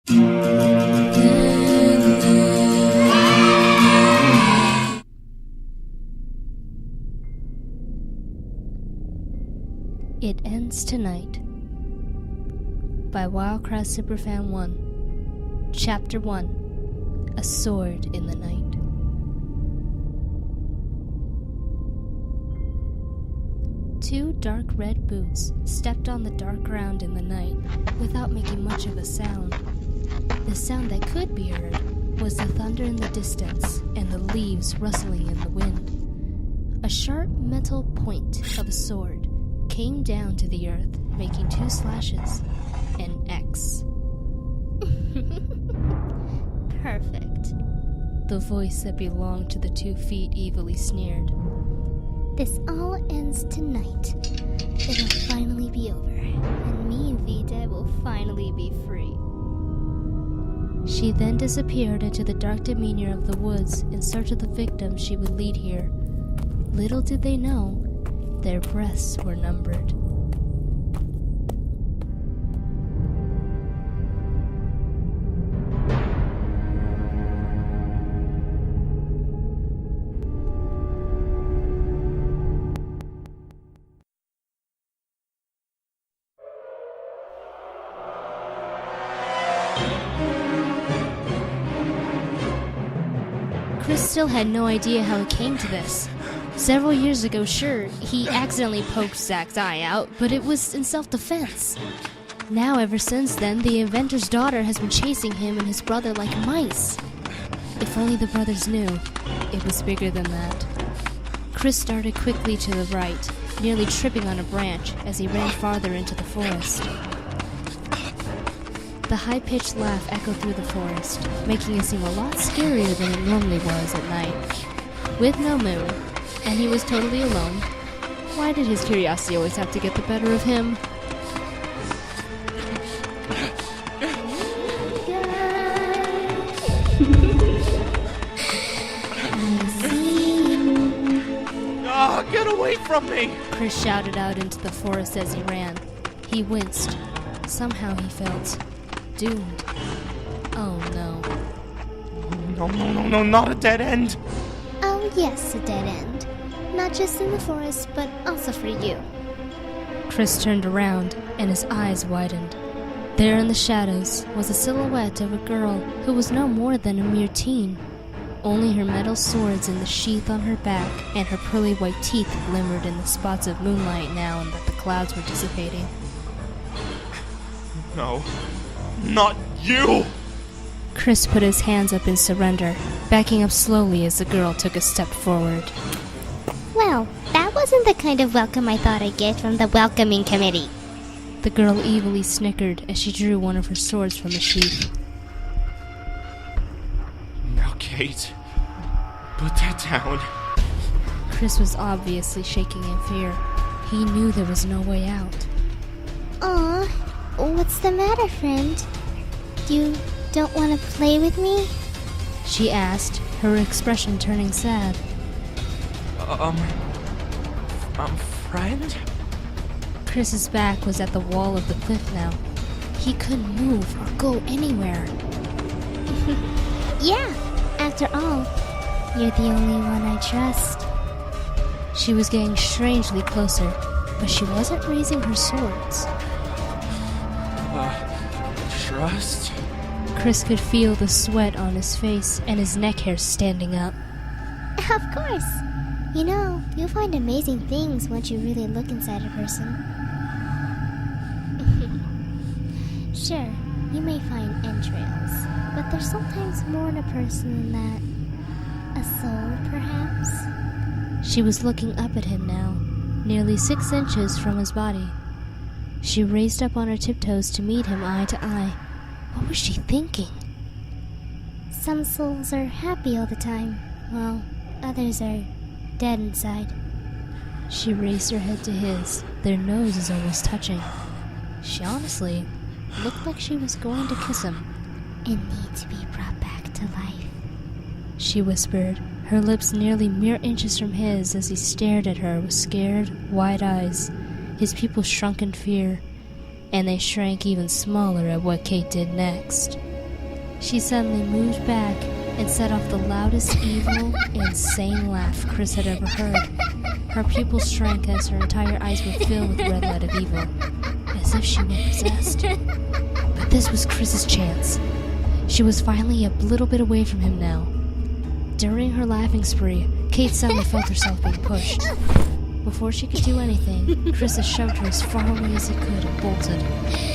It Ends Tonight by Wildcraft Superfan 1. Chapter 1. A Sword in the Night. Two dark red boots stepped on the dark ground in the night without making much of a sound. The sound that could be heard was the thunder in the distance and the leaves rustling in the wind. A sharp metal point of a sword came down to the earth, making two slashes, an X. Perfect. The voice that belonged to the 2 feet evilly sneered. This all ends tonight. It will finally be over, and me, Vita, will finally be free. She then disappeared into the dark demeanor of the woods in search of the victim she would lead here. Little did they know, their breaths were numbered. Chris still had no idea how it came to this. Several years ago, sure, he accidentally poked Zach's eye out, but it was in self-defense. Now, ever since then, the inventor's daughter has been chasing him and his brother like mice. If only the brothers knew, it was bigger than that. Chris started quickly to the right, nearly tripping on a branch as he ran farther into the forest. The high-pitched laugh echoed through the forest, making it seem a lot scarier than it normally was at night. With no moon, and he was totally alone, why did his curiosity always have to get the better of him? Oh, get away from me! Chris shouted out into the forest as he ran. He winced. Somehow he felt doomed. Oh no. No, not a dead end! Oh yes, a dead end. Not just in the forest, but also for you. Chris turned around, and his eyes widened. There in the shadows was a silhouette of a girl who was no more than a mere teen. Only her metal swords in the sheath on her back and her pearly white teeth glimmered in the spots of moonlight now that the clouds were dissipating. No, not you! Chris put his hands up in surrender, backing up slowly as the girl took a step forward. Well, that wasn't the kind of welcome I thought I'd get from the welcoming committee. The girl evilly snickered as she drew one of her swords from the sheath. Now, Kate, put that down. Chris was obviously shaking in fear. He knew there was no way out. Aw, what's the matter, friend? You don't want to play with me? She asked, her expression turning sad. Friend? Chris's back was at the wall of the cliff now. He couldn't move or go anywhere. Yeah, after all, you're the only one I trust. She was getting strangely closer, but she wasn't raising her swords. Trust? Chris could feel the sweat on his face and his neck hair standing up. Of course. You know, you'll find amazing things once you really look inside a person. Sure, you may find entrails, but there's sometimes more in a person than that. A soul, perhaps? She was looking up at him now, nearly 6 inches from his body. She raised up on her tiptoes to meet him eye to eye. What was she thinking? Some souls are happy all the time, while others are dead inside. She raised her head to his, their noses almost touching. She honestly looked like she was going to kiss him. And need to be brought back to life, she whispered, her lips nearly mere inches from his as he stared at her with scared, wide eyes. His pupils shrunk in fear, and they shrank even smaller at what Kate did next. She suddenly moved back and set off the loudest, evil, insane laugh Chris had ever heard. Her pupils shrank as her entire eyes were filled with red light of evil, as if she were possessed. But this was Chris's chance. She was finally a little bit away from him now. During her laughing spree, Kate suddenly felt herself being pushed. Before she could do anything, Chris had shoved her as far away as he could and bolted,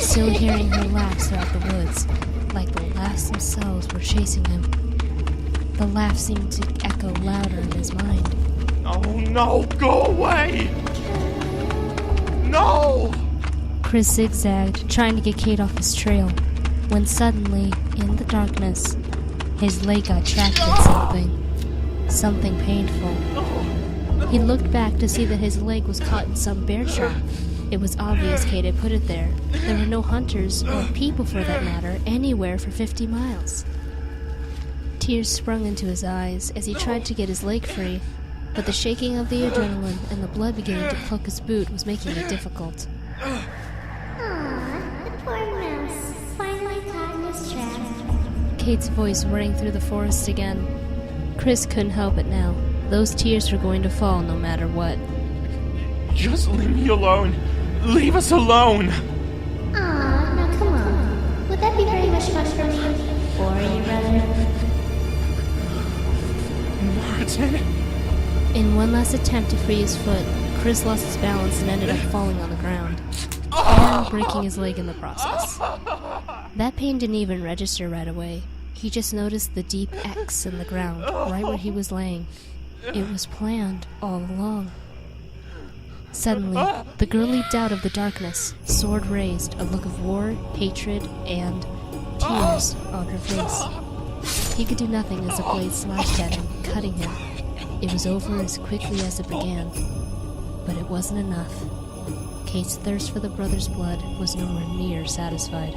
still hearing her laughs throughout the woods, like the laughs themselves were chasing him. The laugh seemed to echo louder in his mind. Oh no, go away! No! Chris zigzagged, trying to get Kate off his trail, when suddenly, in the darkness, his leg got trapped in something painful. He looked back to see that his leg was caught in some bear trap. It was obvious Kate had put it there. There were no hunters, or people for that matter, anywhere for 50 miles. Tears sprung into his eyes as he tried to get his leg free, but the shaking of the adrenaline and the blood beginning to clog his boot was making it difficult. Aw, the poor mouse. Finally caught in his trap. Kate's voice rang through the forest again. Chris couldn't help it now. Those tears were going to fall no matter what. Just leave me alone. Leave us alone. Aw, now come on. Would that be very much fun for me? Or your brother? Martin. In one last attempt to free his foot, Chris lost his balance and ended up falling on the ground, and breaking his leg in the process. That pain didn't even register right away. He just noticed the deep X in the ground, right where he was laying. It was planned all along. Suddenly, the girl leaped out of the darkness, sword raised, a look of war, hatred, and tears on her face. He could do nothing as the blade slashed at him, cutting him. It was over as quickly as it began, but it wasn't enough. Kate's thirst for the brother's blood was nowhere near satisfied.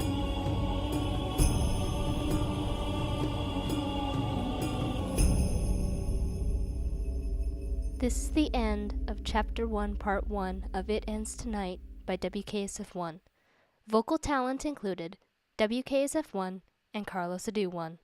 This is the end of Chapter 1, Part 1 of It Ends Tonight by WKSF1. Vocal talent included WKSF1 and Carlos Adu1.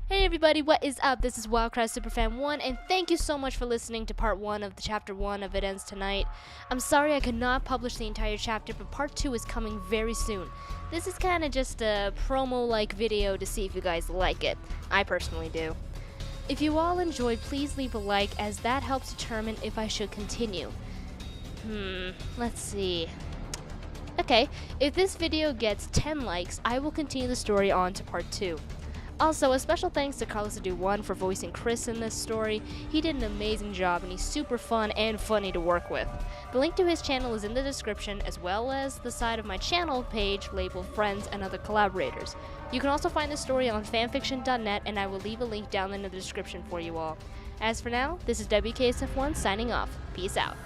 Hey everybody, what is up? This is Wildcry Superfan 1, and thank you so much for listening to Part 1 of the Chapter 1 of It Ends Tonight. I'm sorry I could not publish the entire chapter, but Part 2 is coming very soon. This is kind of just a promo-like video to see if you guys like it. I personally do. If you all enjoyed, please leave a like, as that helps determine if I should continue. Let's see. Okay, if this video gets 10 likes, I will continue the story on to Part 2. Also, a special thanks to Carlos Adu1 for voicing Chris in this story. He did an amazing job, and he's super fun and funny to work with. The link to his channel is in the description, as well as the side of my channel page labeled Friends and Other Collaborators. You can also find this story on fanfiction.net, and I will leave a link down in the description for you all. As for now, this is WKSF1 signing off. Peace out.